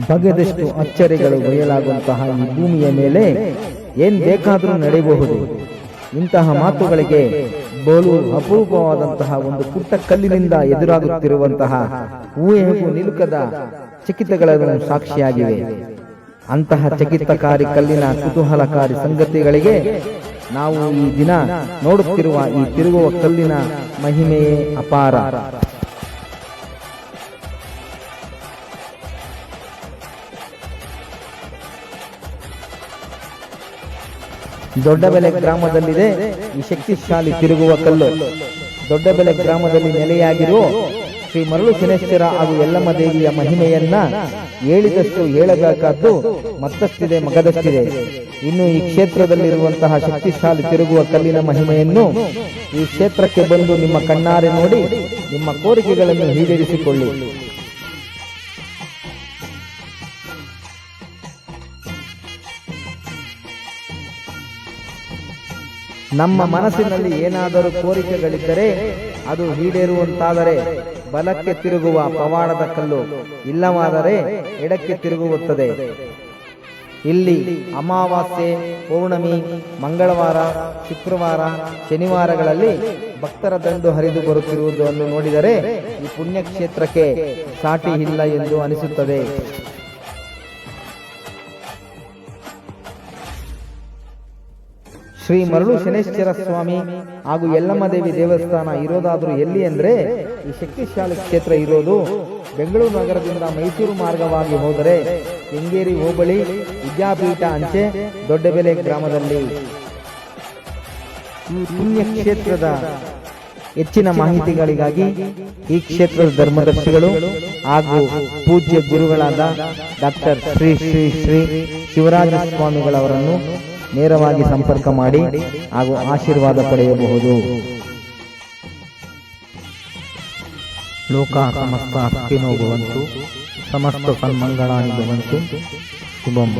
ಬಗೆದಷ್ಟು ಅಚ್ಚರಿಗಳು ಬಯಲಾಗುವಂತಹ ಈ ಭೂಮಿಯ ಮೇಲೆ ಏನ್ ಬೇಕಾದರೂ ನಡೆಯಬಹುದು. ಇಂತಹ ಮಾತುಗಳಿಗೆ ಬೋಲು ಅಪರೂಪವಾದಂತಹ ಒಂದು ಪುಟ್ಟ ಕಲ್ಲಿನಿಂದ ಎದುರಾಗುತ್ತಿರುವಂತಹ ಊಹೆಗೂ ನಿಲುಕದ ಚಕಿತಗಳನ್ನು ಸಾಕ್ಷಿಯಾಗಿವೆ. ಅಂತಹ ಚಕಿತಕಾರಿ ಕಲ್ಲಿನ ಕುತೂಹಲಕಾರಿ ಸಂಗತಿಗಳಿಗೆ ನಾವು ಈ ದಿನ ನೋಡುತ್ತಿರುವ ಈ ತಿರುಗುವ ಕಲ್ಲಿನ ಮಹಿಮೆಯೇ ಅಪಾರ. ದೊಡ್ಡಬೆಲೆ ಗ್ರಾಮದಲ್ಲಿದೆ ಈ ಶಕ್ತಿಶಾಲಿ ತಿರುಗುವ ಕಲ್ಲು. ದೊಡ್ಡಬೆಲೆ ಗ್ರಾಮದಲ್ಲಿ ನೆಲೆಯಾಗಿರುವ ಶ್ರೀ ಮರಳು ಶನೇಶ್ವರ ಹಾಗೂ ಯಲ್ಲಮ್ಮ ದೇವಿಯ ಮಹಿಮೆಯನ್ನ ಹೇಳಿದಷ್ಟು ಹೇಳಬೇಕಾದ್ದು ಮತ್ತಷ್ಟಿದೆ, ಮಗದಷ್ಟಿದೆ. ಇನ್ನು ಈ ಕ್ಷೇತ್ರದಲ್ಲಿರುವಂತಹ ಶಕ್ತಿಶಾಲಿ ತಿರುಗುವ ಕಲ್ಲಿನ ಮಹಿಮೆಯನ್ನು ಈ ಕ್ಷೇತ್ರಕ್ಕೆ ಬಂದು ನಿಮ್ಮ ಕಣ್ಣಾರೆ ನೋಡಿ ನಿಮ್ಮ ಕೋರಿಕೆಗಳನ್ನು ಈಡೇರಿಸಿಕೊಳ್ಳಿ. ನಮ್ಮ ಮನಸ್ಸಿನಲ್ಲಿ ಏನಾದರೂ ಕೋರಿಕೆಗಳಿದ್ದರೆ ಅದು ಈಡೇರುವಂತಾದರೆ ಬಲಕ್ಕೆ ತಿರುಗುವ ಪವಾಡದ ಕಲ್ಲು, ಇಲ್ಲವಾದರೆ ಎಡಕ್ಕೆ ತಿರುಗುತ್ತದೆ. ಇಲ್ಲಿ ಅಮಾವಾಸ್ಯೆ, ಪೌರ್ಣಮಿ, ಮಂಗಳವಾರ, ಶುಕ್ರವಾರ, ಶನಿವಾರಗಳಲ್ಲಿ ಭಕ್ತರ ದಂಡು ಹರಿದು ಬರುತ್ತಿರುವುದನ್ನು ನೋಡಿದರೆ ಈ ಪುಣ್ಯಕ್ಷೇತ್ರಕ್ಕೆ ಸಾಟಿ ಇಲ್ಲ ಎಂದು ಅನಿಸುತ್ತದೆ. ಶ್ರೀ ಮರಳು ಶನೇಶ್ವರ ಸ್ವಾಮಿ ಹಾಗೂ ಯಲ್ಲಮ್ಮ ದೇವಿ ದೇವಸ್ಥಾನ ಇರೋದಾದ್ರೂ ಎಲ್ಲಿ ಅಂದ್ರೆ ಈ ಶಕ್ತಿಶಾಲಿ ಕ್ಷೇತ್ರ ಇರೋದು ಬೆಂಗಳೂರು ನಗರದಿಂದ ಮೈಸೂರು ಮಾರ್ಗವಾಗಿ ಹೋದರೆ ಕೆಂಗೇರಿ ಹೋಬಳಿ ವಿದ್ಯಾಪೀಠ ಅಂಚೆ ದೊಡ್ಡಬೆಲೆ ಗ್ರಾಮದಲ್ಲಿ. ಈ ಪುಣ್ಯ ಕ್ಷೇತ್ರದ ಹೆಚ್ಚಿನ ಮಾಹಿತಿಗಳಿಗಾಗಿ ಈ ಕ್ಷೇತ್ರದ ಧರ್ಮದರ್ಶಿಗಳು ಹಾಗೂ ಪೂಜ್ಯ ಗುರುಗಳಾದ ಡಾಕ್ಟರ್ ಶ್ರೀ ಶ್ರೀ ಶ್ರೀ ಶಿವರಾಜ ಸ್ವಾಮಿಗಳವರನ್ನು ನೇರವಾಗಿ ಸಂಪರ್ಕ ಮಾಡಿ ಹಾಗೂ ಆಶೀರ್ವಾದ ಪಡೆಯಬಹುದು. ಲೋಕ ಸಮಸ್ತ ಸುಖಿನೋ ಭವಂತು, ಸಮಸ್ತ ಸನ್ಮಂಗಳಾನಿ ಭವಂತು. ಶುಭಂ.